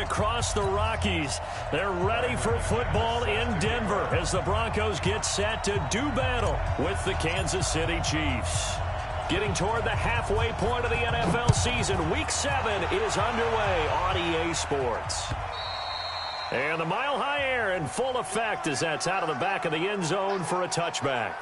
across the Rockies. They're ready for football in Denver as the Broncos get set to do battle with the Kansas City Chiefs. Getting toward the halfway point of the NFL season, Week 7 is underway on EA Sports. And the mile-high air in full effect as that's out of the back of the end zone for a touchback.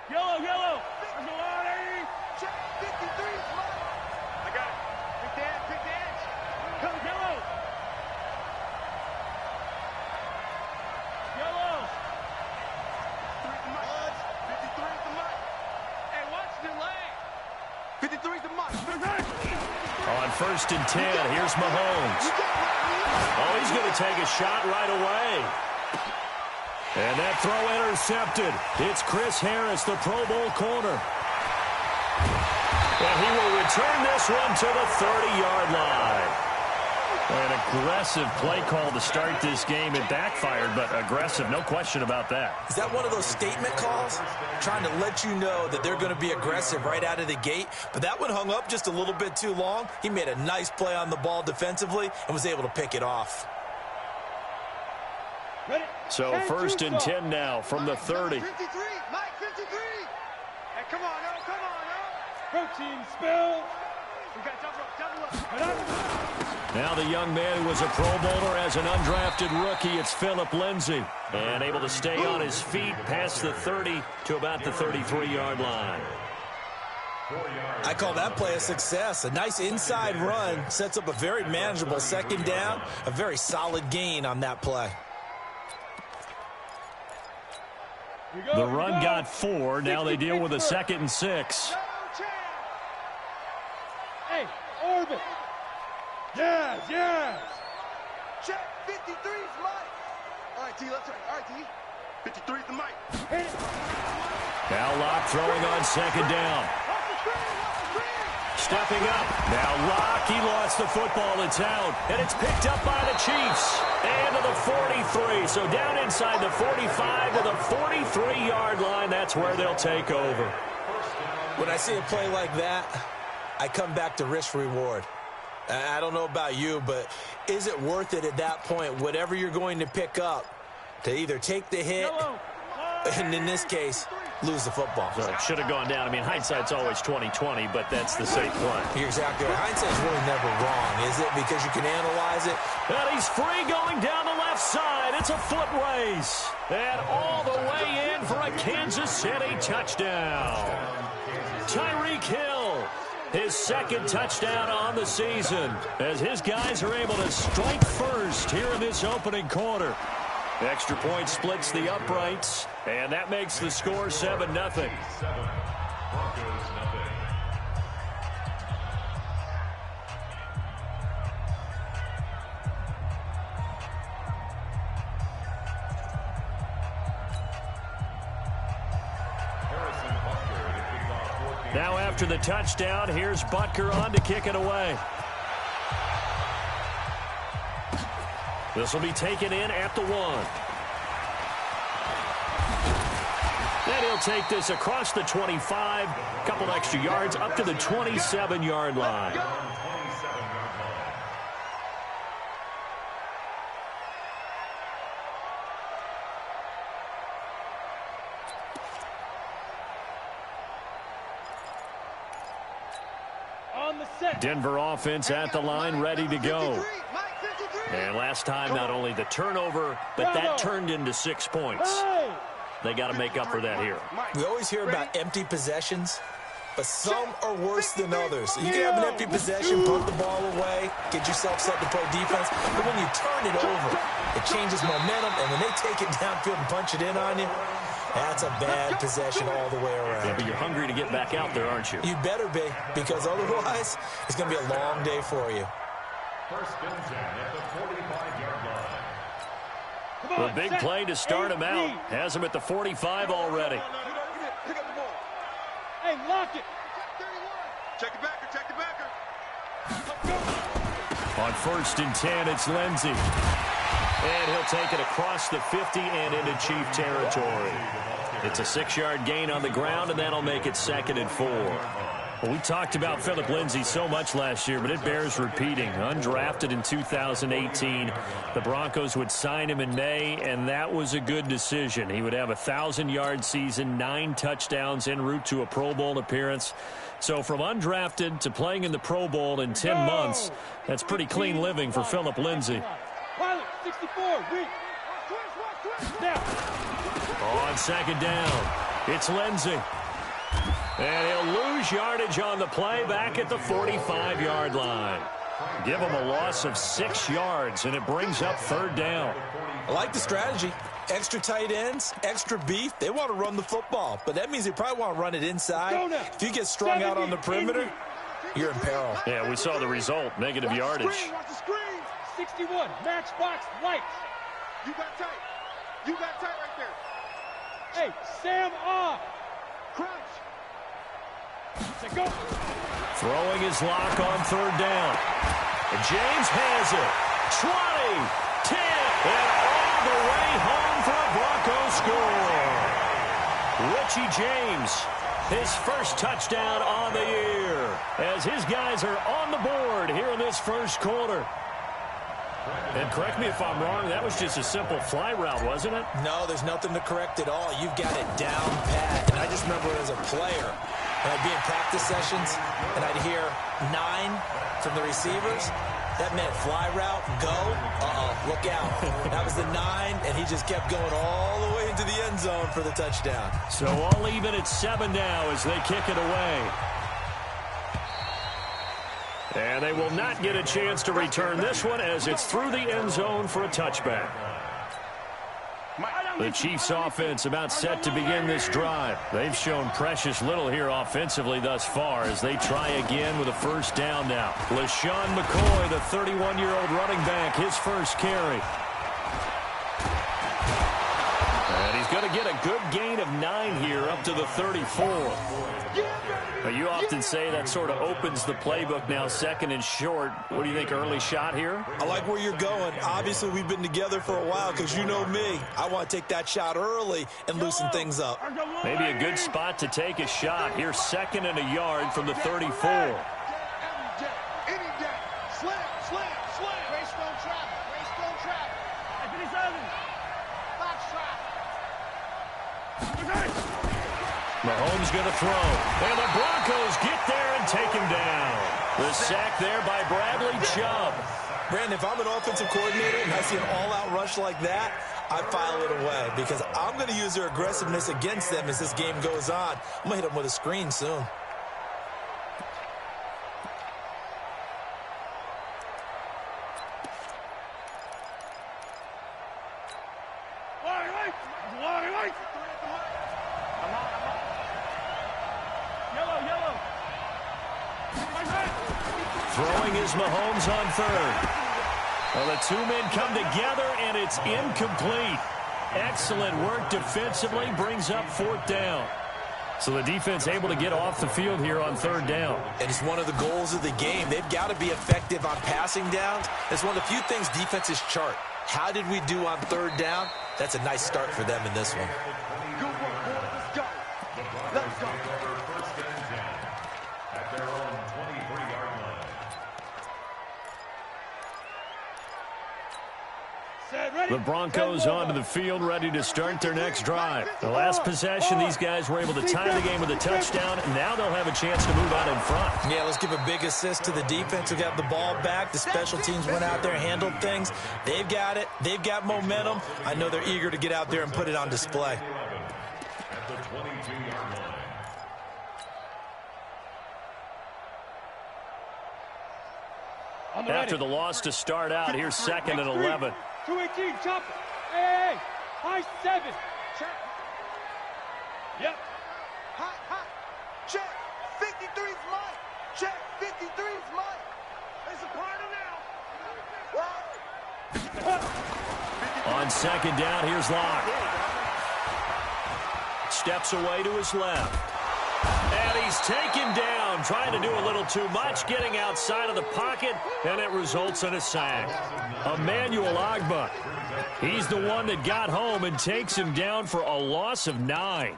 Yellow. Check 53. I got it. Pick the edge. Come, yellow. Yellow. 53 is the mic. Hey, watch the lane. 53 is the mic. On 1st and 10, here's Mahomes. Oh, he's going to take a shot right away. And that throw intercepted. It's Chris Harris, the Pro Bowl corner. And he will return this one to the 30-yard line. An aggressive play call to start this game. It backfired, but aggressive, no question about that. Is that one of those statement calls? Trying to let you know that they're going to be aggressive right out of the gate. But that one hung up just a little bit too long. He made a nice play on the ball defensively and was able to pick it off. So 1st and 10 now from the 30. 53, Mike, 53. Hey, come on, no. Protein spill. We got double up. Now the young man who was a Pro Bowler as an undrafted rookie, it's Phillip Lindsay. And able to stay on his feet past the 30 to about the 33-yard line. I call that play a success. A nice inside run sets up a very manageable 2nd down. A very solid gain on that play. The run got 4. Now they deal with a 2nd and 6. Hey, orbit. Yes. Check 53's Mike. All right, T, let's right. All right, T. 53's the Mike. Now Locke throwing on 2nd down. Stepping up. Now Locke, he lost the football. It's out. And it's picked up by the Chiefs. And to the 43. So down inside the 45 to the 43-yard line. That's where they'll take over. When I see a play like that, I come back to risk-reward. I don't know about you, but is it worth it at that point, whatever you're going to pick up, to either take the hit, and in this case, lose the football? So it should have gone down. I mean, hindsight's always 20/20, but that's the safe play. You're exactly right. Hindsight's really never wrong, is it? Because you can analyze it. And he's free going down the left side. It's a foot race. And all the way in for a Kansas City touchdown. Tyreek Hill, his 2nd touchdown on the season, as his guys are able to strike first here in this opening quarter. Extra point splits the uprights, and that makes the score 7-0. Now after the touchdown, here's Butker on to kick it away. This will be taken in at the 1. Then he'll take this across the 25, couple extra yards, up to the 27-yard line. Denver offense at the line, ready to go. And last time, not only the turnover, but that turned into 6 points. They got to make up for that here. We always hear about empty possessions, but some are worse than others. You can have an empty possession, punt the ball away, get yourself set to play defense, but when you turn it over, it changes momentum, and when they take it downfield and punch it in on you, That's a bad possession all the way around. Yeah, but you're hungry to get back out there, aren't you? You better be, because otherwise it's going to be a long day for you. First and 10 at the 45-yard line. The big play to start him out. Has him at the 45 already. Pick up the ball. Hey, lock it. 31. Check the backer, check the backer. On first and 10, it's Lindsey. And he'll take it across the 50 and into Chief territory. It's a 6-yard gain on the ground, and that'll make it 2nd and 4. Well, we talked about Phillip Lindsay so much last year, but it bears repeating. Undrafted in 2018, the Broncos would sign him in May, and that was a good decision. He would have a 1,000-yard season, 9 touchdowns en route to a Pro Bowl appearance. So from undrafted to playing in the Pro Bowl in 10 months, that's pretty clean living for Phillip Lindsay. 64, On 2nd down, it's Lindsay. And he'll lose yardage on the play back at the 45-yard line. Give him a loss of 6 yards, and it brings up 3rd down. I like the strategy. Extra tight ends, extra beef. They want to run the football, but that means they probably want to run it inside. If you get strung out on the perimeter, you're in peril. Yeah, we saw the result, negative yardage. Watch the screen. 61, matchbox lights. You got tight. You got tight right there. Hey, Sam off. Crunch. Go. Throwing his lock on 3rd down. And James has it. 20, 10, and all the way home for a Broncos score. Richie James, his first touchdown on the year, as his guys are on the board here in this first quarter. And correct me if I'm wrong, that was just a simple fly route, wasn't it? No, there's nothing to correct at all. You've got it down pat. And I just remember as a player, when I'd be in practice sessions and I'd hear 9 from the receivers, that meant fly route, go, look out. That was the 9, and he just kept going all the way into the end zone for the touchdown. So all even at 7 now as they kick it away. And they will not get a chance to return this one as it's through the end zone for a touchback. The Chiefs offense about set to begin this drive. They've shown precious little here offensively thus far as they try again with a 1st down now. LaShawn McCoy, the 31-year-old running back, his first carry. And he's going to get a good gain of 9 here up to the 34. Now, you often say that sort of opens the playbook now, 2nd and short. What do you think, early shot here? I like where you're going. Obviously, we've been together for a while because you know me. I want to take that shot early and loosen things up. Maybe a good spot to take a shot. Here's 2nd and a yard from the 34. Mahomes going to throw. And the Broncos get there and take him down. The sack there by Bradley Chubb. Brandon, if I'm an offensive coordinator and I see an all-out rush like that, I file it away because I'm going to use their aggressiveness against them as this game goes on. I'm going to hit them with a screen soon. Throwing is Mahomes on 3rd. Well, the 2 men come together, and it's incomplete. Excellent work defensively, brings up 4th down. So the defense able to get off the field here on 3rd down. And it's one of the goals of the game. They've got to be effective on passing downs. It's one of the few things defenses chart. How did we do on 3rd down? That's a nice start for them in this one. Let's go. Let's go. The Broncos onto the field, ready to start their next drive. The last possession, these guys were able to tie the game with a touchdown, and now they'll have a chance to move out in front. Yeah, let's give a big assist to the defense who got the ball back. The special teams went out there, handled things. They've got it. They've got momentum. I know they're eager to get out there and put it on display. At the 22-yard line. After the loss to start out, here's 2nd and 11. 218, chop it. Hey, high 7. Yep. Hot, hot. Check. 53's mine. Check. 53's mine. It's a partner now. On second down, here's Locke. Steps away to his left. And he's taken down, trying to do a little too much, getting outside of the pocket, and it results in a sack. Emmanuel Ogbah, he's the one that got home and takes him down for a loss of 9.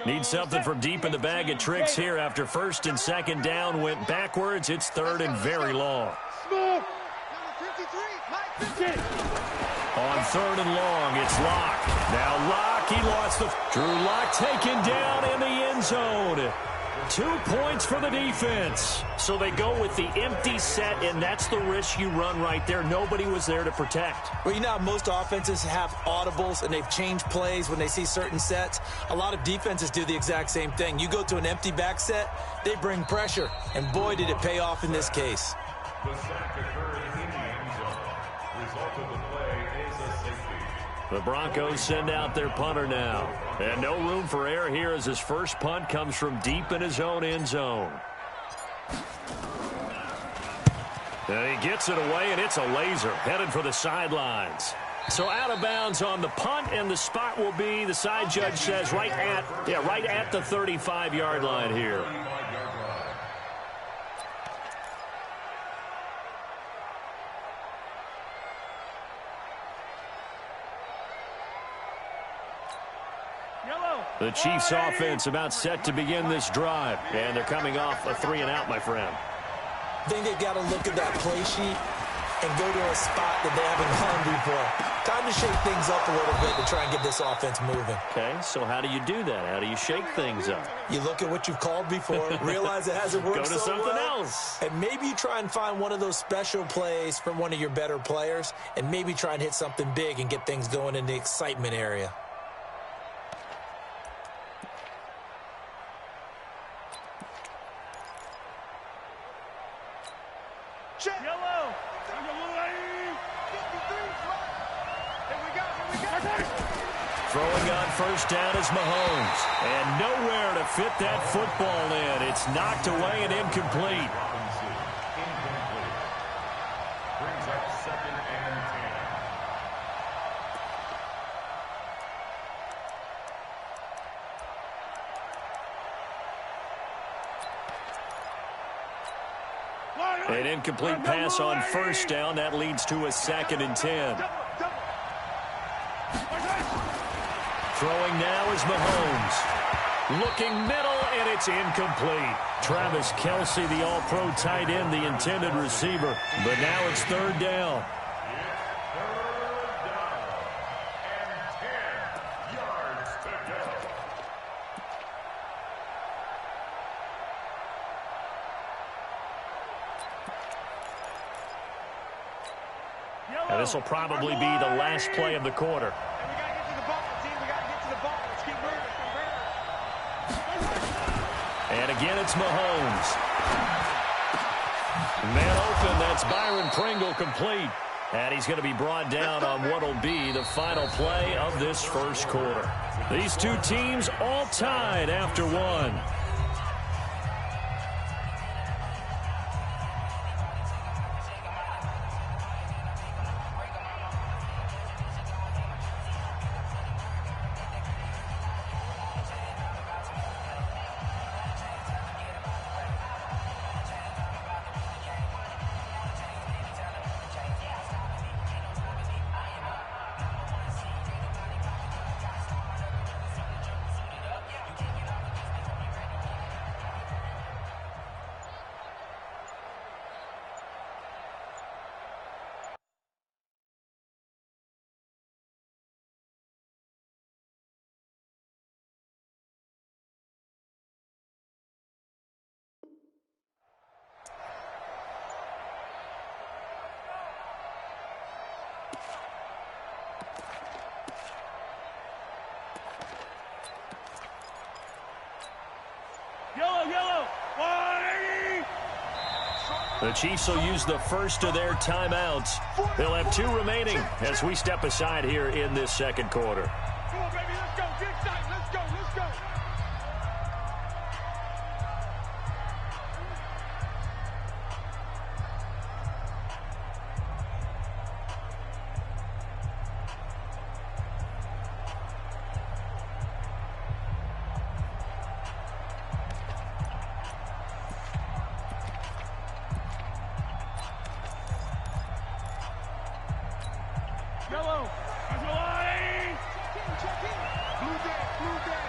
Need something from deep in the bag of tricks here after first and second down went backwards. It's third and very long. On third and long, it's Locke. Now Locke, he lost the... Drew Lock taken down in the end zone. 2 points for the defense. So they go with the empty set, and that's the risk you run right there. Nobody was there to protect. Well, you know how most offenses have audibles, and they've changed plays when they see certain sets. A lot of defenses do the exact same thing. You go to an empty back set, they bring pressure. And boy, did it pay off in this case. The sack occurred in the end zone. Result of the play is a safety. The Broncos send out their punter now. And no room for error here as his first punt comes from deep in his own end zone. And he gets it away, and it's a laser headed for the sidelines. So out of bounds on the punt, and the spot will be, the side judge says, right at the 35-yard line here. The Chiefs offense about set to begin this drive. And they're coming off a 3-and-out, my friend. I think they've got to look at that play sheet and go to a spot that they haven't gone before. Time to shake things up a little bit to try and get this offense moving. Okay, so how do you do that? How do you shake things up? You look at what you've called before, realize it hasn't worked Go to so something well, else. and maybe you try and find one of those special plays from one of your better players, and maybe try and hit something big and get things going in the excitement area. Check. Yellow. Throwing on first down is Mahomes. And nowhere to fit that football in. It's knocked away and incomplete. Brings up 2nd and 10. An incomplete pass on first down. That leads to a 2nd and 10. Throwing now is Mahomes. Looking middle, and it's incomplete. Travis Kelce, the all-pro tight end, the intended receiver. But now it's third down. And this will probably be the last play of the quarter. And again, it's Mahomes. Man open, that's Byron Pringle complete. And he's going to be brought down on what will be the final play of this first quarter. These two teams all tied after one. The Chiefs will use the first of their timeouts. They'll have 2 remaining as we step aside here in this second quarter. Come on, baby, let's go. Get excited. Let's go. Let's go. Yellow. Check in. Blue dead. Blue dead.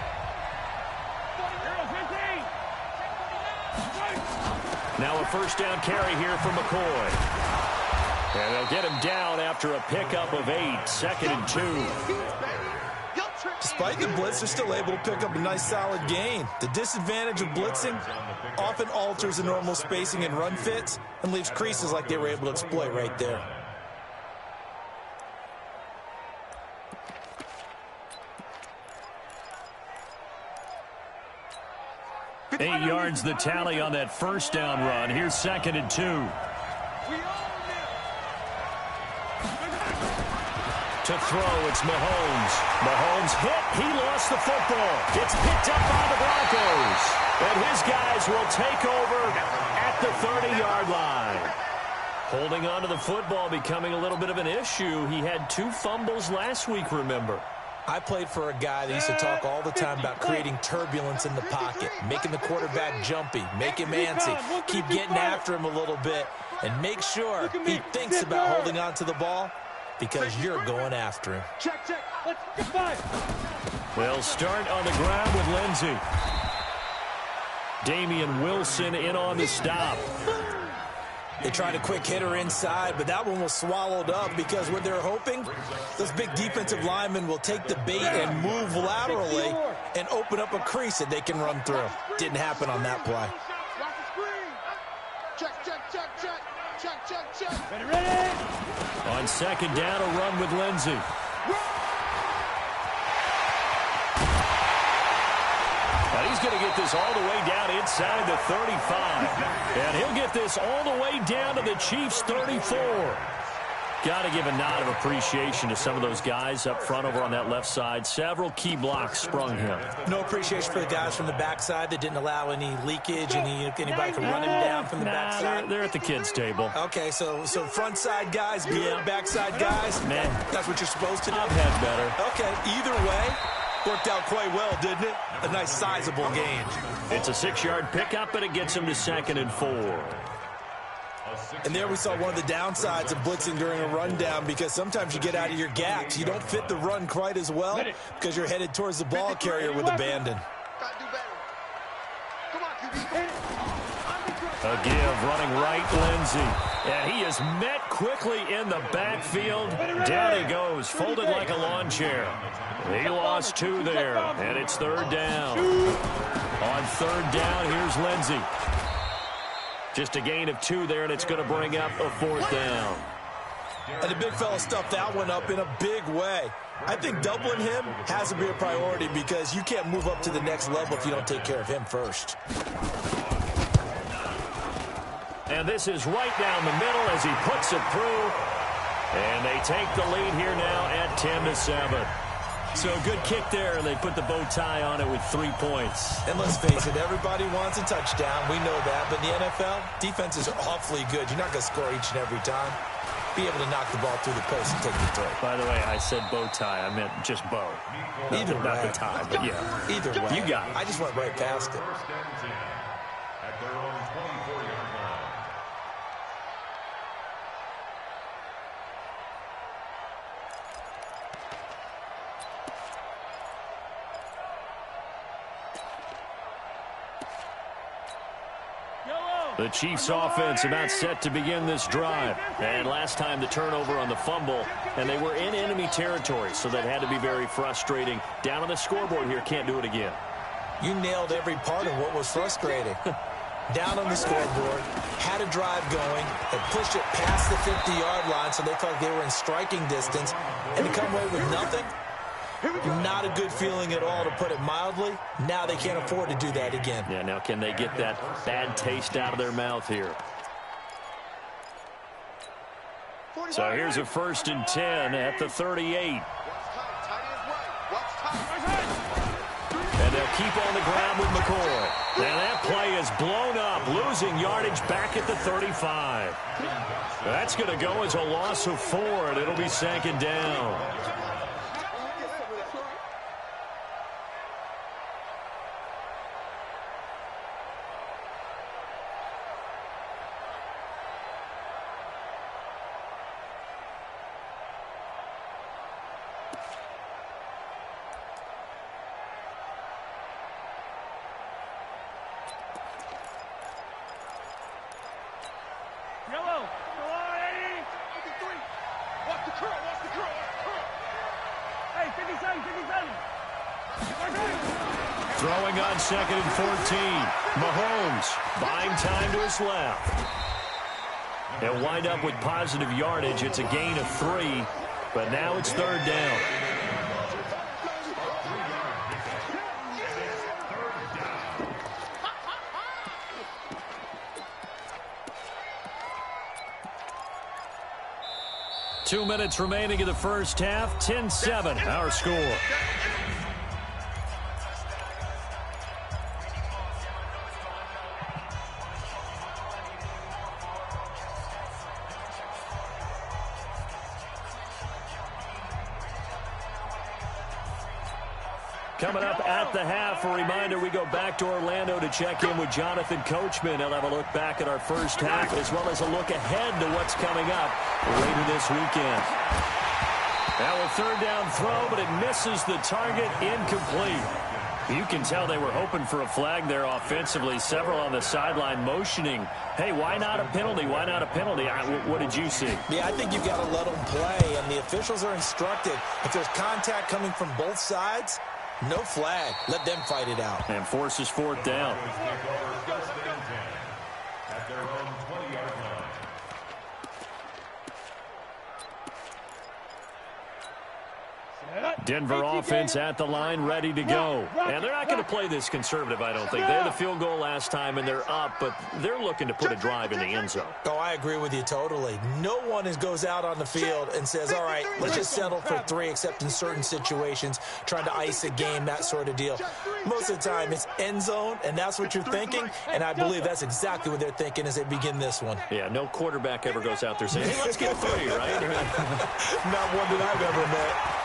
15. Now a first down carry here for McCoy. And they'll get him down after a pickup of 8, 2nd and 2. Despite the blitz, they're still able to pick up a nice solid gain. The disadvantage of blitzing often alters the normal spacing and run fits and leaves creases like they were able to exploit right there. 8 yards the tally on that first down run. Here's 2nd and 2. To throw, it's Mahomes. Mahomes hit. He lost the football. It's picked up by the Broncos. And his guys will take over at the 30-yard line. Holding on to the football becoming a little bit of an issue. He had 2 fumbles last week, remember. I played for a guy that used to talk all the time about creating turbulence in the pocket, making the quarterback jumpy, make him antsy, keep getting after him a little bit, and make sure he thinks about holding on to the ball because you're going after him. Check. Let's get 5. They'll start on the ground with Lindsey. Damian Wilson in on the stop. They tried a quick hitter inside, but that one was swallowed up because what they're hoping, those big defensive linemen will take the bait and move laterally and open up a crease that they can run through. Didn't happen on that play. Check. Ready. On 2nd down, a run with Lindsey. Now he's going to get this all the way down inside the 35. And he'll get this all the way down to the Chiefs' 34. Got to give a nod of appreciation to some of those guys up front over on that left side. Several key blocks sprung him. No appreciation for the guys from the backside that didn't allow any leakage, anybody can run him down from the backside. They're at the kids' table. Okay, so front side guys, backside guys, man, that's what you're supposed to do. I've had better. Okay, either way, worked out quite well, didn't it? A nice sizable gain. It's a 6-yard pickup, and it gets him to 2nd and 4. And there we saw one of the downsides of blitzing during a rundown because sometimes you get out of your gaps. You don't fit the run quite as well because you're headed towards the ball carrier with abandon. A give, running right, Lindsey. And he is met quickly in the backfield. Down he goes, folded like a lawn chair. He lost 2 there, and it's 3rd down. On 3rd down, here's Lindsey. Just a gain of 2 there, and it's going to bring up a 4th down. And the big fella stuffed that one up in a big way. I think doubling him has to be a priority because you can't move up to the next level if you don't take care of him first. And this is right down the middle as he puts it through. And they take the lead here now at 10-7. So good kick there, and they put the bow tie on it with 3 points. And let's face it, everybody wants a touchdown. We know that. But in the NFL, defenses are awfully good. You're not going to score each and every time. Be able to knock the ball through the post and take the throw. By the way, I said bow tie. I meant just bow. Either way. Not the tie, but yeah. Either way. You got it. I just went right past it. At their own 24-yard line. The Chiefs offense about set to begin this drive. And last time the turnover on the fumble, and they were in enemy territory, so that had to be very frustrating. Down on the scoreboard here, can't do it again. You nailed every part of what was frustrating. Down on the scoreboard, had a drive going, had pushed it past the 50-yard line, so they thought they were in striking distance, and to come away with nothing, not a good feeling at all, to put it mildly. Now they can't afford to do that again. Yeah, now can they get that bad taste out of their mouth here? So here's a 1st and 10 at the 38. And they'll keep on the ground with McCoy. And that play is blown up, losing yardage back at the 35. That's going to go as a loss of 4, and it'll be 2nd down. Yellow. Go on, 80. 53. Watch the curl. Watch the curl. Watch the curl. Hey, 57. 57. Throwing on 2nd and 14. Mahomes buying time to his left. They'll wind up with positive yardage. It's a gain of 3, but now it's 3rd down. Two minutes remaining in the first half. 10-7, our score. Coming up at the half, a reminder, we go back to Orlando to check in with Jonathan Coachman. He'll have a look back at our first half as well as a look ahead to what's coming up later this weekend. Now a 3rd down throw, but it misses the target, incomplete. You can tell they were hoping for a flag there offensively. Several on the sideline motioning, hey, why not a penalty? Why not a penalty? What did you see? Yeah, I think you've got to let them play, and the officials are instructed. If there's contact coming from both sides, no flag. Let them fight it out. And forces 4th down. At their own 20-yard line. Denver offense at the line, ready to go. And they're not going to play this conservative, I don't think. They had a field goal last time, and they're up, but they're looking to put a drive in the end zone. Oh, I agree with you totally. No one goes out on the field and says, all right, let's just settle for 3, except in certain situations, trying to ice a game, that sort of deal. Most of the time, it's end zone, and that's what you're thinking, and I believe that's exactly what they're thinking as they begin this one. Yeah, no quarterback ever goes out there saying, hey, let's get 3, right? Not one that I've ever met.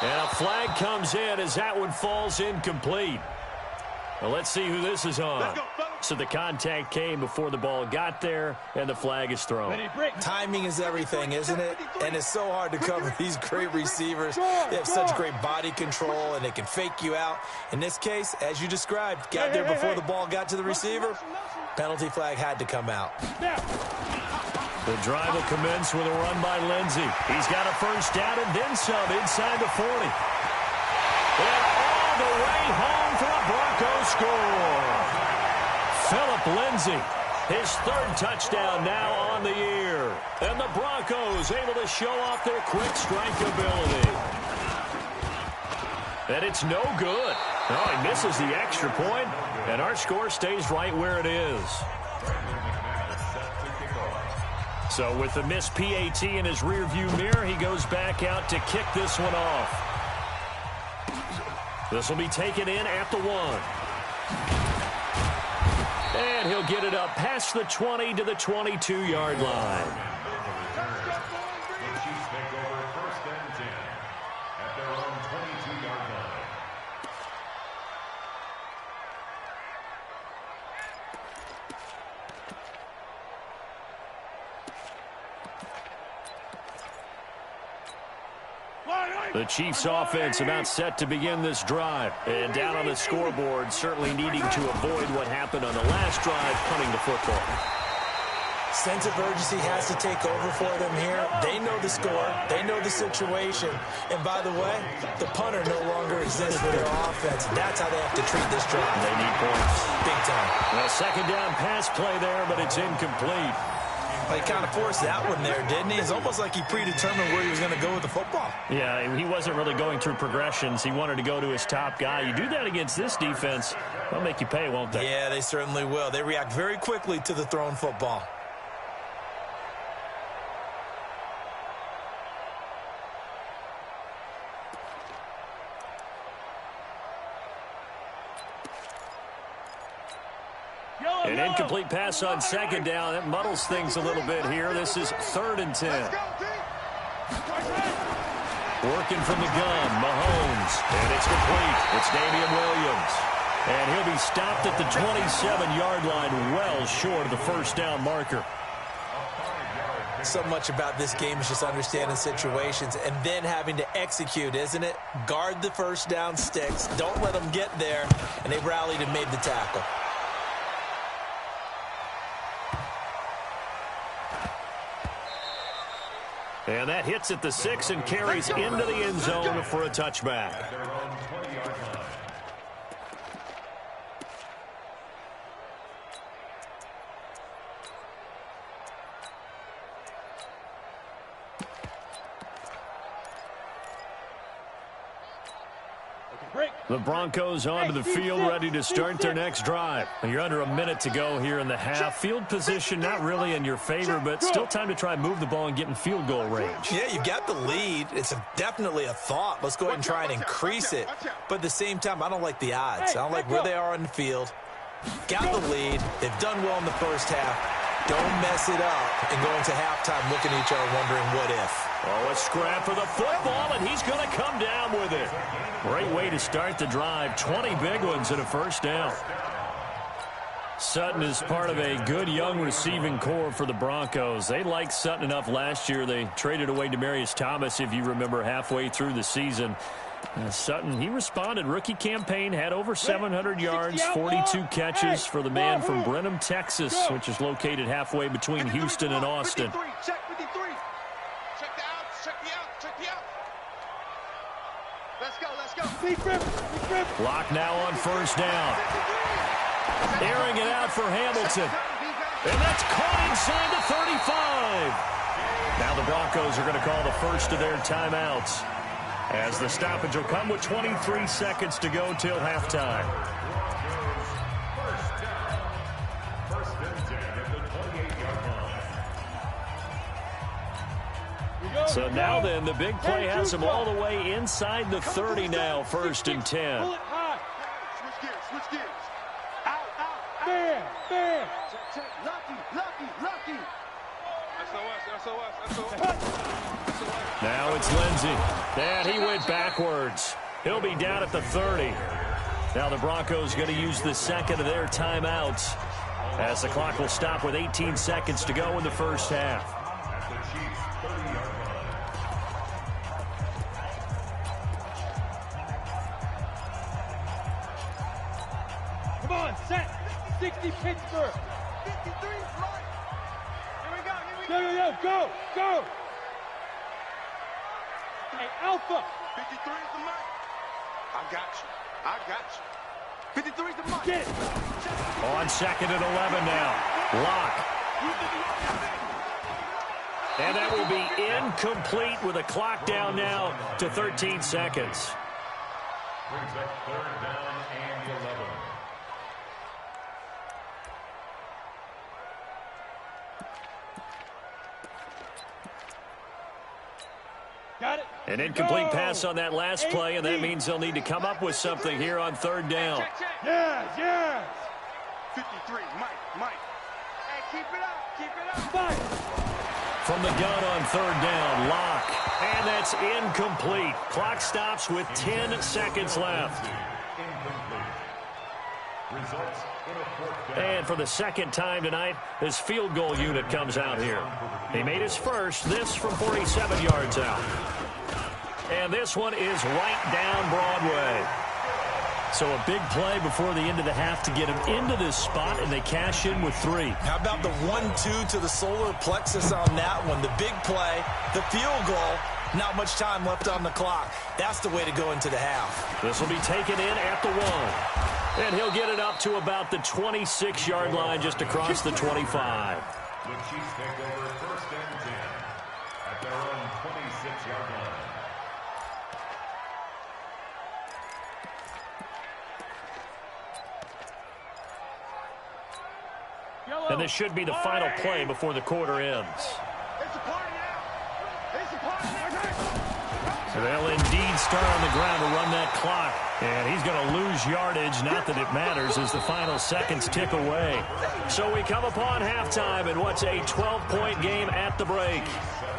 And a flag comes in as that one falls incomplete. Well, let's see who this is on. So the contact came before the ball got there, and the flag is thrown. Timing is everything, isn't it? And it's so hard to cover these great receivers. They have such great body control, and they can fake you out. In this case, as you described, got there before the ball got to the receiver. Penalty flag had to come out. The drive will commence with a run by Lindsey. He's got a 1st down and then some inside the 40. And all the way home for a Broncos score. Phillip Lindsay, his 3rd touchdown now on the year. And the Broncos able to show off their quick strike ability. And it's no good. Oh, he misses the extra point, and our score stays right where it is. So with the missed PAT in his rearview mirror, he goes back out to kick this one off. This will be taken in at the 1. And he'll get it up past the 20 to the 22-yard line. The Chiefs take over 1st and 10 at their own 22-yard line. The Chiefs offense about set to begin this drive. And down on the scoreboard, certainly needing to avoid what happened on the last drive, punting the football. Sense of urgency has to take over for them here. They know the score. They know the situation. And by the way, the punter no longer exists for their offense. That's how they have to treat this drive. They need points. Big time. A 2nd down pass play there, but it's incomplete. Well, he kind of forced that one there, didn't he? It's almost like he predetermined where he was going to go with the football. Yeah, he wasn't really going through progressions. He wanted to go to his top guy. You do that against this defense, they'll make you pay, won't they? Yeah, they certainly will. They react very quickly to the thrown football. An incomplete pass on second down. That muddles things a little bit here. This is 3rd and 10. Working from the gun, Mahomes. And it's complete. It's Damian Williams. And he'll be stopped at the 27-yard line, well short of the first down marker. So much about this game is just understanding situations and then having to execute, isn't it? Guard the first down sticks. Don't let them get there. And they rallied and made the tackle. And that hits at the 6 and carries into the end zone for a touchback. The Broncos onto the field, ready to start their next drive. You're under a minute to go here in the half. Field position not really in your favor, but still time to try and move the ball and get in field goal range. Yeah, you got the lead. It's definitely a thought. Let's go ahead and try and increase it. But at the same time, I don't like the odds. I don't like where they are on the field. Got the lead. They've done well in the first half. Don't mess it up and go into halftime looking at each other wondering what if. Oh, a scrap for the football, and he's going to come down with it. Great way to start the drive. 20 big ones and a first down. Sutton is part of a good young receiving core for the Broncos. They liked Sutton enough last year. They traded away Demaryius Thomas, if you remember, halfway through the season. Sutton, he responded. Rookie campaign, had over 700 yards, 42 catches for the man from Brenham, Texas, which is located halfway between Houston and Austin. Check 53. Check the outs. Check the outs. Check the outs. Let's go. Let's go. Block now on first down. Airing it out for Hamilton. And that's caught inside the 35. Now the Broncos are going to call the first of their timeouts, as the stoppage will come with 23 seconds to go till halftime. First and 10 at the 28-yard line. So now then, the big play has them all the way inside the 30 now, 1st and 10. Pull it high. Switch gears. Out. Bam. Check. Lucky. SOS. Now it's Lindsey. And he went backwards. He'll be down at the 30. Now the Broncos going to use the second of their timeouts, as the clock will stop with 18 seconds to go in the first half. At the Chiefs' 30-yard line. Come on, set. 60 Pittsburgh. 53 is mine. Here we go. Go. Hey, Alpha. 53 is the mic. I got you. 53 is the mic. Get it. On 2nd and 11 now. Lock. And that will be incomplete with a clock down now to 13 seconds. Brings up 3rd down and 11. Got it. An incomplete pass on that last play, and that means they'll need to come up with something here on 3rd down. Check. Yes. 53, Mike. Hey, keep it up. Fight. From the gun on 3rd down, Lock. And that's incomplete. Clock stops with 10 seconds left. Incomplete. Results in a 4th down. And for the second time tonight, this field goal unit comes out here. He made his first, this from 47 yards out. And this one is right down Broadway. So a big play before the end of the half to get him into this spot, and they cash in with 3. How about the 1-2 to the solar plexus on that one? The big play, the field goal, not much time left on the clock. That's the way to go into the half. This will be taken in at the 1. And he'll get it up to about the 26-yard line, just across the 25. The Chiefs take over 1st and 10 at their own 26-yard line. And this should be the final play before the quarter ends. So they'll indeed start on the ground to run that clock. And he's going to lose yardage. Not that it matters as the final seconds tick away. So we come upon halftime in what's a 12-point game at the break.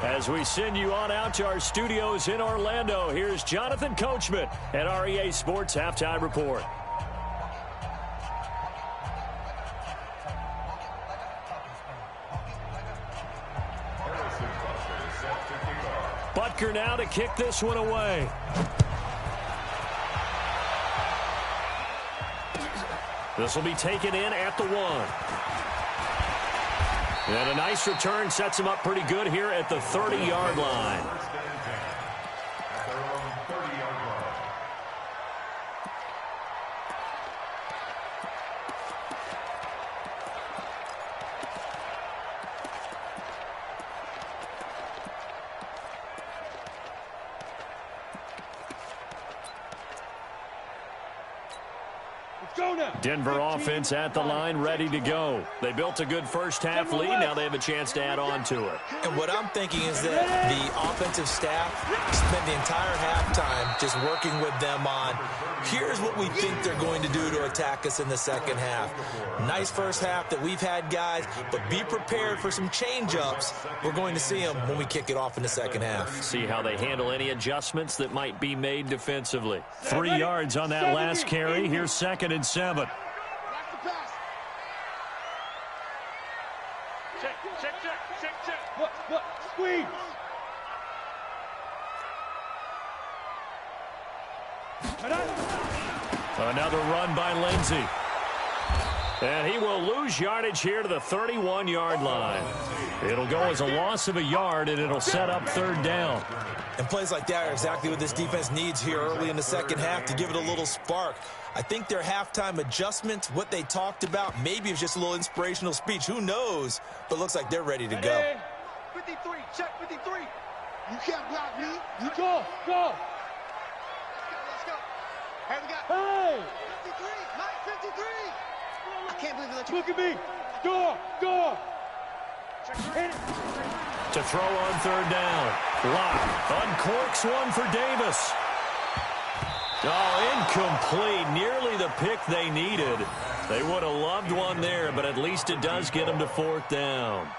As we send you on out to our studios in Orlando, here's Jonathan Coachman at REA Sports Halftime Report. Butker now to kick this one away. This will be taken in at the 1. And a nice return sets him up pretty good here at the 30-yard line. Denver offense at the line, ready to go. They built a good first half lead. Now they have a chance to add on to it. And what I'm thinking is that the offensive staff spent the entire halftime just working with them on, here's what we think they're going to do to attack us in the second half. Nice first half that we've had, guys, but be prepared for some change-ups. We're going to see them when we kick it off in the second half. See how they handle any adjustments that might be made defensively. 3 yards on that last carry. Here's 2nd and 7. What? Squeeze. Another run by Lindsey. And he will lose yardage here to the 31-yard line. It'll go as a loss of a yard, and it'll set up 3rd down. And plays like that are exactly what this defense needs here early in the second half to give it a little spark. I think their halftime adjustment, what they talked about, maybe it's just a little inspirational speech. Who knows? But it looks like they're ready to go. 53, check 53. You can't block me. You go. Let's go. Hey, we got 53, Mike 53. I can't believe that. Look at me. Go. Hit it. To throw on 3rd down. Lock uncorks one for Davis. Oh, incomplete. Nearly the pick they needed. They would have loved one there, but at least it does get them to 4th down.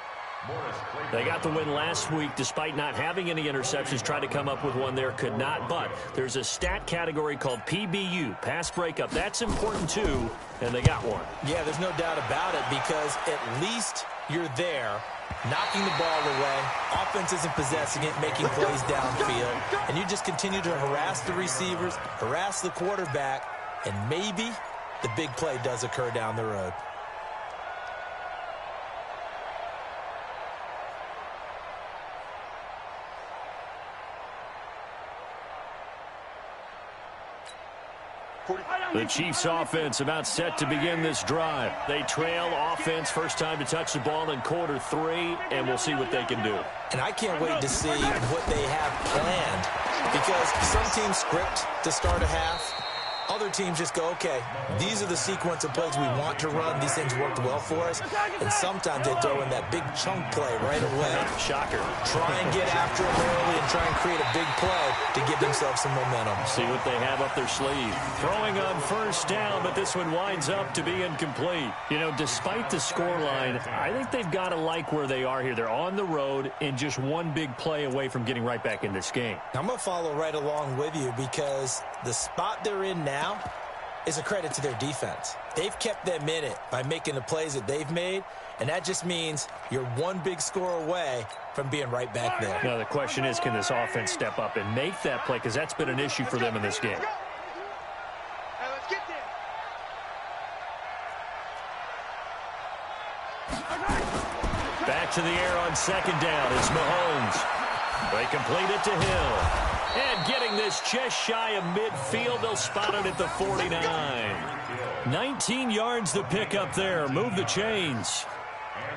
They got the win last week despite not having any interceptions. Tried to come up with one there, could not. But there's a stat category called PBU, pass breakup. That's important too, and they got one. Yeah, there's no doubt about it because at least you're there, knocking the ball away. Offense isn't possessing it, making plays downfield. And you just continue to harass the receivers, harass the quarterback, and maybe the big play does occur down the road. The Chiefs offense about set to begin this drive. They trail offense first time to touch the ball in quarter 3, and we'll see what they can do. And I can't wait to see what they have planned because some teams script to start a half. Other teams just go, okay, these are the sequence of plays we want to run. These things worked well for us. And sometimes they throw in that big chunk play right away. Shocker. Try and get after them early and try and create a big play to give themselves some momentum. See what they have up their sleeve. Throwing on 1st down, but this one winds up to be incomplete. You know, despite the scoreline, I think they've got to like where they are here. They're on the road and just one big play away from getting right back in this game. I'm going to follow right along with you because the spot they're in now is a credit to their defense. They've kept them in it by making the plays that they've made, and that just means you're one big score away from being right back there. Now the question is, can this offense step up and make that play? Because that's been an issue for them in this game. Let's get there. Back to the air on 2nd down is Mahomes. They complete it to Hill. And getting this just shy of midfield, they'll spot it at the 49. 19 yards to pick up there. Move the chains.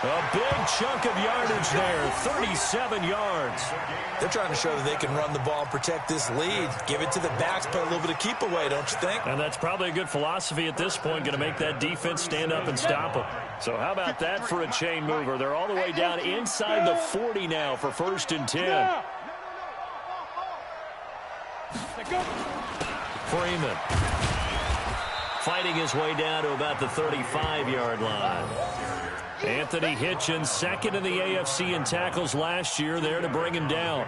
A big chunk of yardage there, 37 yards. They're trying to show that they can run the ball and protect this lead. Give it to the backs, play a little bit of keep away, don't you think? And that's probably a good philosophy at this point, going to make that defense stand up and stop them. So how about that for a chain mover? They're all the way down inside the 40 now for 1st and 10. Freeman fighting his way down to about the 35-yard line. Anthony Hitchens, second in the AFC in tackles last year, there to bring him down.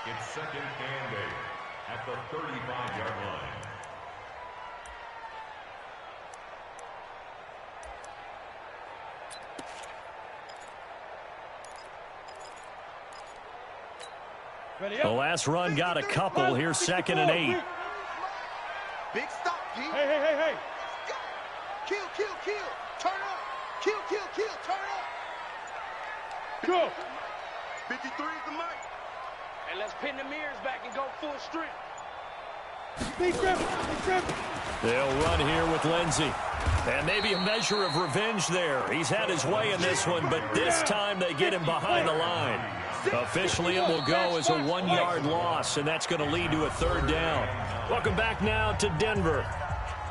It's 2nd and 8 at the 35-yard line. The last run got a couple. Here's 2nd and 8. Big stop, G. Hey. Kill. Turn up. Kill. Turn up. Go. 53 is the mic. And let's pin the mirrors back and go full strength. Big grip. They'll run here with Lindsey. And maybe a measure of revenge there. He's had his way in this one, but this time they get him behind the line. Officially, it will go as a 1-yard loss, and that's going to lead to a 3rd down. Welcome back now to Denver.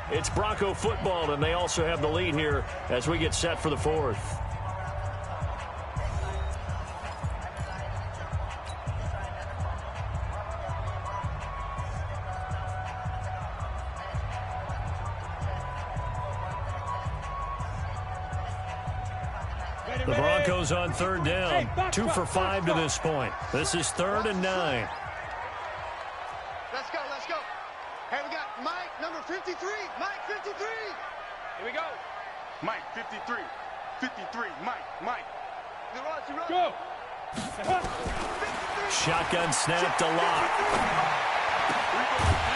It's Bronco football, and they also have the lead here as we get set for the 4th. The Broncos on 3rd down, 2 for 5 to this point. This is 3rd and 9. Let's go. Hey, we got Mike, number 53. Mike, 53. Here we go. Mike, 53. 53. Mike. Go. Shotgun snap to Locke.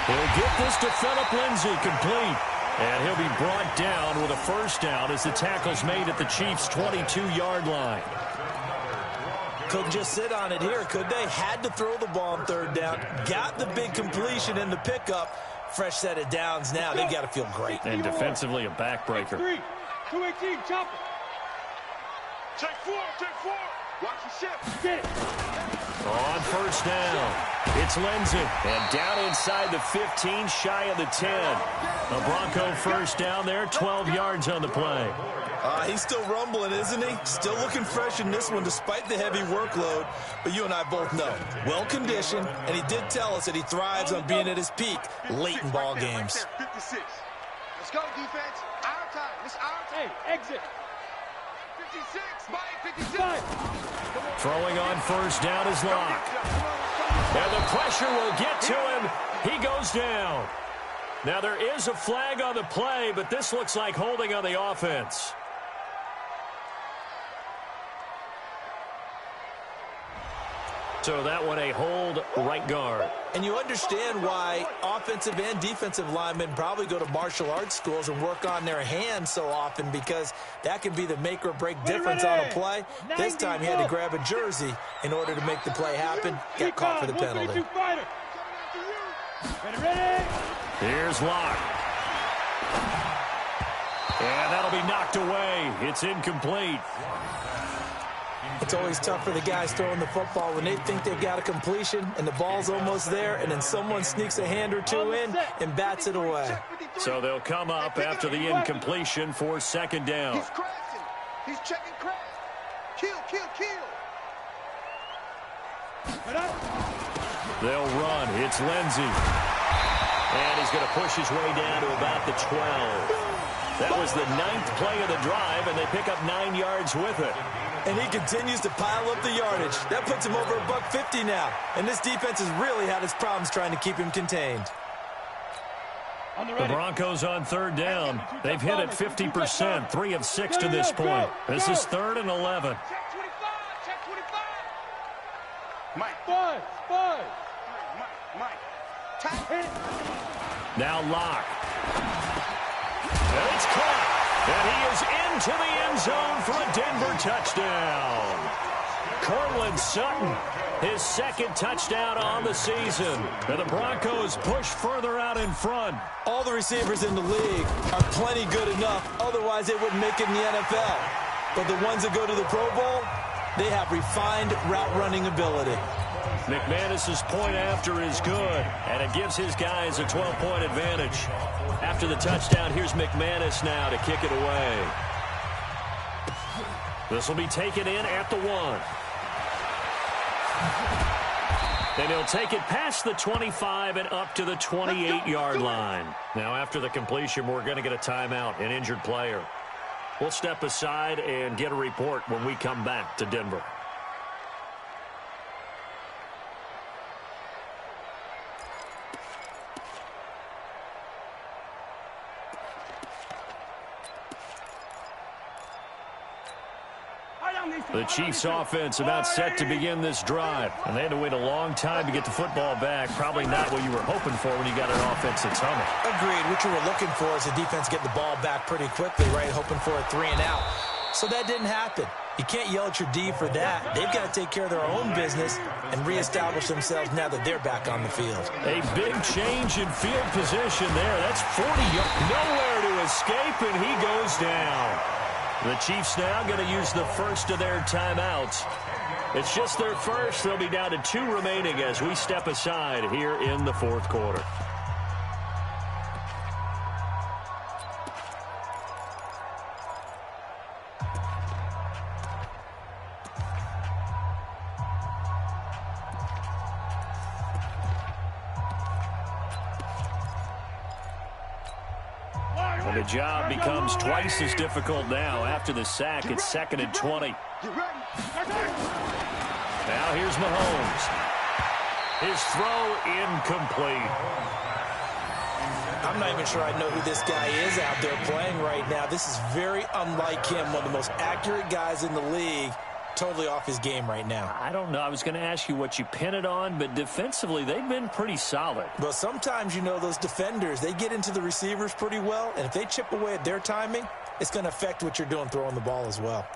He'll get this to Phillip Lindsay, complete. And he'll be brought down with a 1st down as the tackle's made at the Chiefs' 22-yard line. Couldn't just sit on it here, could they? Had to throw the ball on 3rd down. Got the big completion in the pickup. Fresh set of downs now. They've got to feel great. And defensively, a backbreaker. 218, chop it. Check 4. Watch your shift. Get it. On 1st down, it's Lindsey. And down inside the 15, shy of the 10. A Bronco 1st down there, 12 yards on the play. He's still rumbling, isn't he? Still looking fresh in this one despite the heavy workload. But you and I both know, well-conditioned, and he did tell us that he thrives on being at his peak late in ball games. 56. Let's go, defense. Our time. It's our time. Hey, exit. 56. Mike, 56. Throwing on 1st down is Locke. And the pressure will get to him. He goes down. Now, there is a flag on the play, but this looks like holding on the offense. So that one a hold, right guard. And you understand why offensive and defensive linemen probably go to martial arts schools and work on their hands so often, because that can be the make or break difference on a play. This time he had to grab a jersey in order to make the play happen. Got caught for the penalty. Ready. Here's Locke. And that'll be knocked away. It's incomplete. It's always tough for the guys throwing the football when they think they've got a completion and the ball's almost there, and then someone sneaks a hand or two in and bats it away. So they'll come up after the incompletion for 2nd down. He's crashing. He's checking crash. Kill. They'll run. It's Lindsey. And he's going to push his way down to about the 12. That was the 9th play of the drive, and they pick up 9 yards with it. And he continues to pile up the yardage. That puts him over $150 now. And this defense has really had its problems trying to keep him contained. The Broncos on 3rd down. They've hit it 50%, 3 of 6 to this point. This is 3rd and 11. Check 25. Check 25. Mike. Five. Mike. Now Locke. And it's caught. And he is into the end zone for a Denver touchdown. Cortland Sutton, his 2nd touchdown on the season. And the Broncos push further out in front. All the receivers in the league are plenty good enough. Otherwise, they wouldn't make it in the NFL. But the ones that go to the Pro Bowl, they have refined route running ability. McManus's point after is good, and it gives his guys a 12-point advantage. After the touchdown, here's McManus now to kick it away. This will be taken in at the 1. And he'll take it past the 25 and up to the 28-yard line. Now, after the completion, we're going to get a timeout, an injured player. We'll step aside and get a report when we come back to Denver. The Chiefs offense about set to begin this drive. And they had to wait a long time to get the football back. Probably not what you were hoping for when you got an offense that's humming. Agreed. What you were looking for is the defense get the ball back pretty quickly, right? Hoping for a 3 and out. So that didn't happen. You can't yell at your D for that. They've got to take care of their own business and reestablish themselves now that they're back on the field. A big change in field position there. That's 40 yards. Nowhere to escape, and he goes down. The Chiefs now going to use the first of their timeouts. It's just their first. They'll be down to 2 remaining as we step aside here in the fourth quarter. And the job becomes twice as difficult now. After the sack, it's 2nd and 20. Now here's Mahomes. His throw incomplete. I'm not even sure I know who this guy is out there playing right now. This is very unlike him, one of the most accurate guys in the league. Totally off his game right now. I don't know. I was going to ask you what you pin it on, but defensively, they've been pretty solid. Well, sometimes, you know, those defenders, they get into the receivers pretty well, and if they chip away at their timing, it's going to affect what you're doing throwing the ball as well.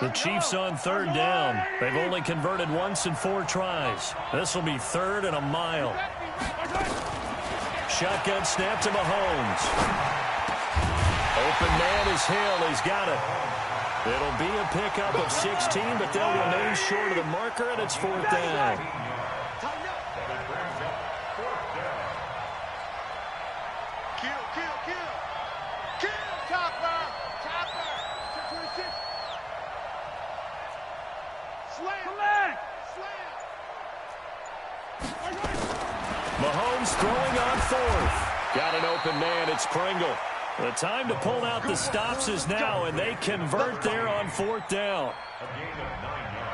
The Chiefs on 3rd down. They've only converted once in 4 tries. This will be 3rd and a mile. Shotgun snap to Mahomes. Open man is Hill. He's got it. It'll be a pickup of 16, but they'll remain short of the marker, and it's 4th down. Kill. Chopper. 26. Slam. Mahomes throwing on 4th. Got an open man. It's Pringle. The time to pull out the stops is now, and they convert there on 4th down.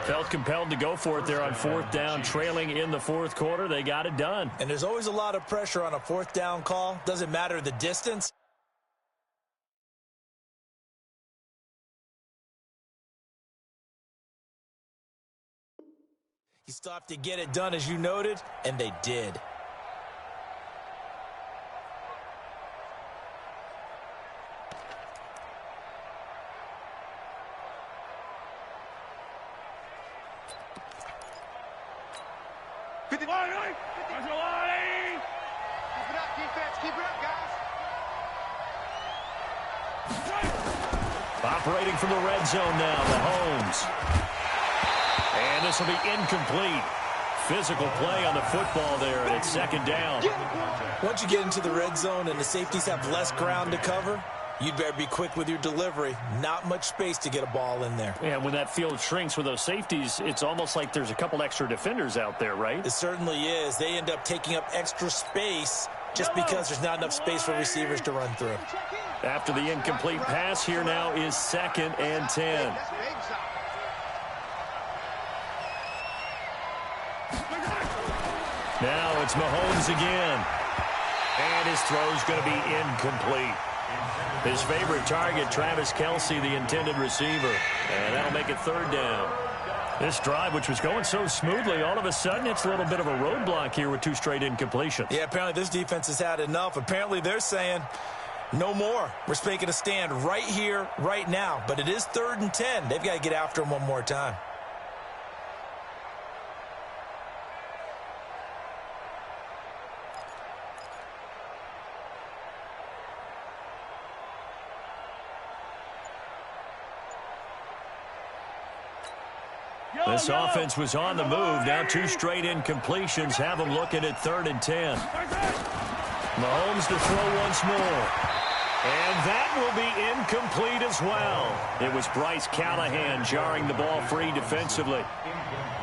Felt compelled to go for it there on 4th down, trailing in the 4th quarter. They got it done. And there's always a lot of pressure on a 4th down call. Doesn't matter the distance. You still have to get it done, as you noted, and they did. Keep it up, guys. Operating from the red zone now, Mahomes. And this will be incomplete. Physical play on the football there, and it's 2nd down. Once you get into the red zone and the safeties have less ground to cover, you'd better be quick with your delivery. Not much space to get a ball in there. Yeah, when that field shrinks with those safeties, it's almost like there's a couple extra defenders out there, right? It certainly is. They end up taking up extra space just because there's not enough space for receivers to run through. After the incomplete pass, here now is 2nd and 10. Now it's Mahomes again. And his throw's going to be incomplete. His favorite target, Travis Kelce, the intended receiver. And that'll make it 3rd down. This drive, which was going so smoothly, all of a sudden it's a little bit of a roadblock here with 2 straight incompletions. Yeah, apparently this defense has had enough. Apparently they're saying, no more. We're making a stand right here, right now. But it is 3rd and 10. They've got to get after him one more time. This offense was on the move. Now 2 straight incompletions have them looking at 3rd and 10. Mahomes to throw once more. And that will be incomplete as well. It was Bryce Callahan jarring the ball free defensively.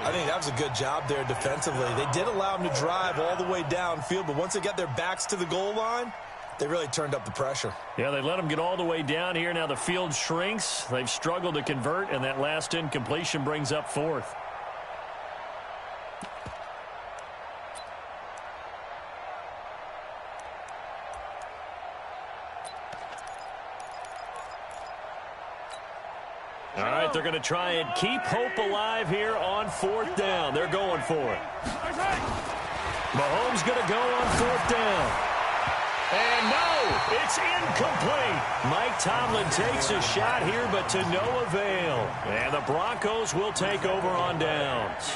I think that was a good job there defensively. They did allow them to drive all the way downfield, but once they got their backs to the goal line, they really turned up the pressure. Yeah, they let them get all the way down here. Now the field shrinks. They've struggled to convert, and that last incompletion brings up 4th. All right, they're going to try and keep hope alive here on 4th down. They're going for it. Mahomes going to go on 4th down. And no, it's incomplete. Mike Tomlin takes a shot here, but to no avail. And the Broncos will take over on downs.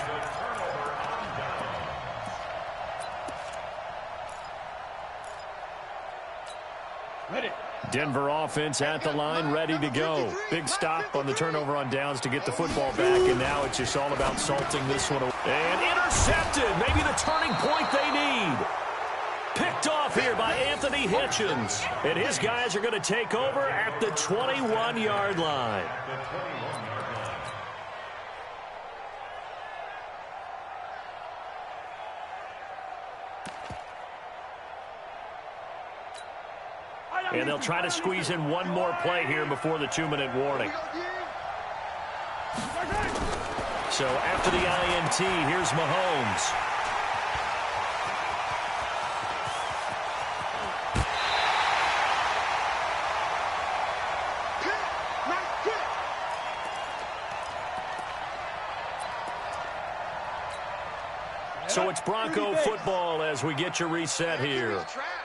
Ready. Denver offense at the line, ready to go. Big stop on the turnover on downs to get the football back, and now it's just all about salting this one away. And intercepted, maybe the turning point they need. Picked off here by Anthony Hitchens. And his guys are going to take over at the 21-yard line. And they'll try to squeeze in one more play here before the 2-minute warning. So after the INT, here's Mahomes. So it's Bronco football as we get your reset here.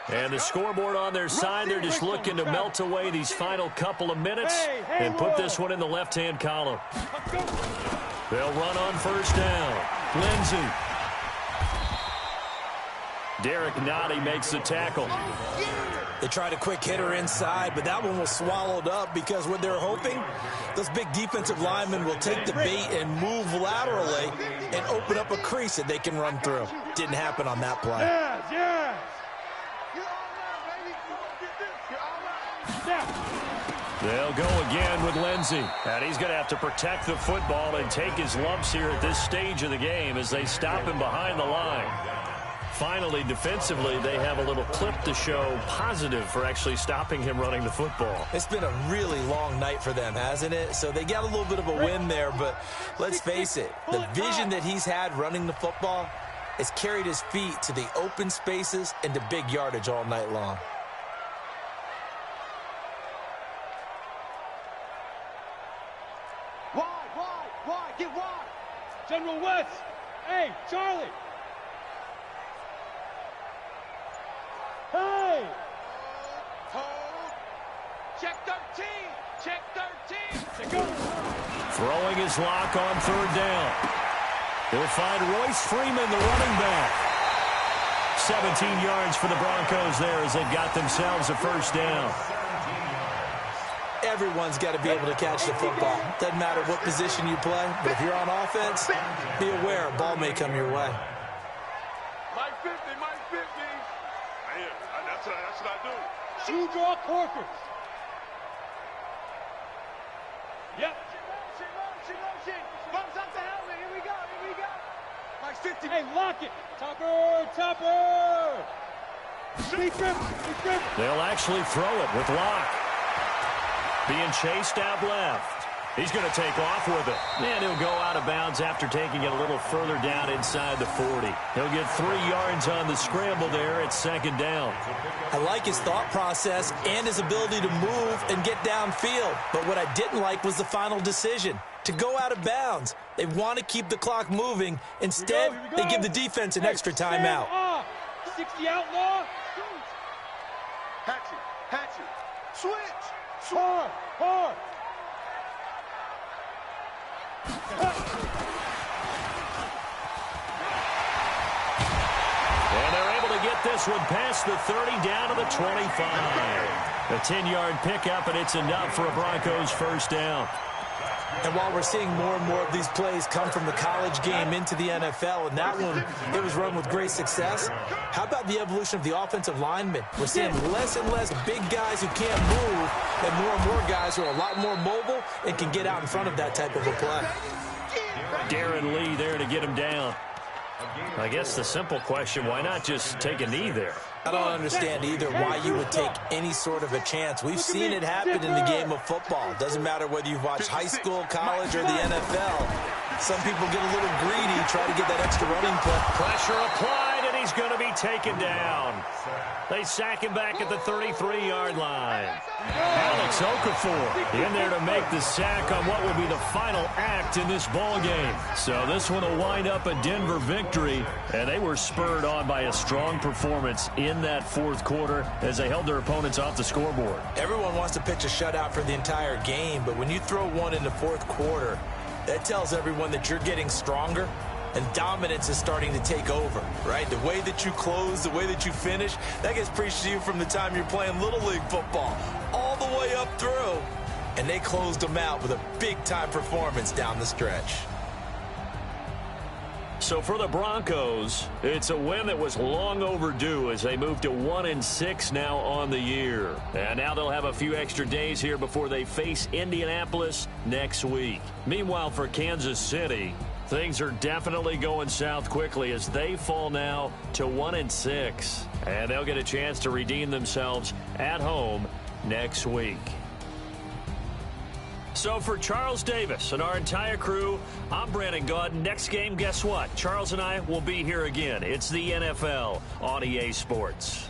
And the scoreboard on their side, they're just looking to melt away these final couple of minutes and put this one in the left-hand column. They'll run on 1st down. Lindsey. Derek Nottie makes the tackle. They tried a quick hitter inside, but that one was swallowed up because what they're hoping, those big defensive linemen will take the bait and move laterally and open up a crease that they can run through. Didn't happen on that play. Yes. They'll go again with Lindsey. And he's going to have to protect the football and take his lumps here at this stage of the game as they stop him behind the line. Finally, defensively, they have a little clip to show positive for actually stopping him running the football. It's been a really long night for them, hasn't it? So they got a little bit of a win there, but let's face it, the vision that he's had running the football has carried his feet to the open spaces and to big yardage all night long. Wide, get wide. General West. Hey, Charlie. Hey! Hold. Check 13. Check 13. Check out. Throwing his lock on 3rd down. He'll find Royce Freeman, the running back. 17 yards for the Broncos there as they've got themselves a 1st down. Everyone's got to be able to catch the football. Doesn't matter what position you play, but if you're on offense, be aware a ball may come your way. Mike 50, Mike 50. That's what I do. Shoe draw corkers. Yep. Motion. Bumps up the helmet. Here we go. Mike 50. Hey, lock it. Topper. Speed grip. They'll actually throw it with Locke. Being chased out left. He's going to take off with it. And he'll go out of bounds after taking it a little further down inside the 40. He'll get 3 yards on the scramble there at 2nd down. I like his thought process and his ability to move and get downfield. But what I didn't like was the final decision, to go out of bounds. They want to keep the clock moving. Instead, they give the defense an extra timeout. 60 outlaw. Hatchet. Switch. Hard. And they're able to get this one past the 30 down to the 25. A 10-yard pickup, and it's enough for a Broncos 1st down. And while we're seeing more and more of these plays come from the college game into the NFL, and that one, it was run with great success, how about the evolution of the offensive linemen? We're seeing less and less big guys who can't move, and more guys who are a lot more mobile and can get out in front of that type of a play. Darren Lee there to get him down. I guess the simple question, why not just take a knee there? I don't understand either why you would take any sort of a chance. We've seen it happen in the game of football. It doesn't matter whether you've watched high school, college, or the NFL. Some people get a little greedy, try to get that extra running play. Pressure applied, and he's going to be taken down. They sack him back at the 33-yard line. Alex Okafor in there to make the sack on what will be the final act in this ball game. So this one will wind up a Denver victory, and they were spurred on by a strong performance in that fourth quarter as they held their opponents off the scoreboard. Everyone wants to pitch a shutout for the entire game, but when you throw one in the fourth quarter, that tells everyone that you're getting stronger and dominance is starting to take over, right? The way that you close, the way that you finish, that gets preached to you from the time you're playing Little League football all the way up through. And they closed them out with a big-time performance down the stretch. So for the Broncos, it's a win that was long overdue as they move to 1-6 now on the year. And now they'll have a few extra days here before they face Indianapolis next week. Meanwhile, for Kansas City, things are definitely going south quickly as they fall now to 1-6. And they'll get a chance to redeem themselves at home next week. So for Charles Davis and our entire crew, I'm Brandon Gaudin. Next game, guess what? Charles and I will be here again. It's the NFL on EA Sports.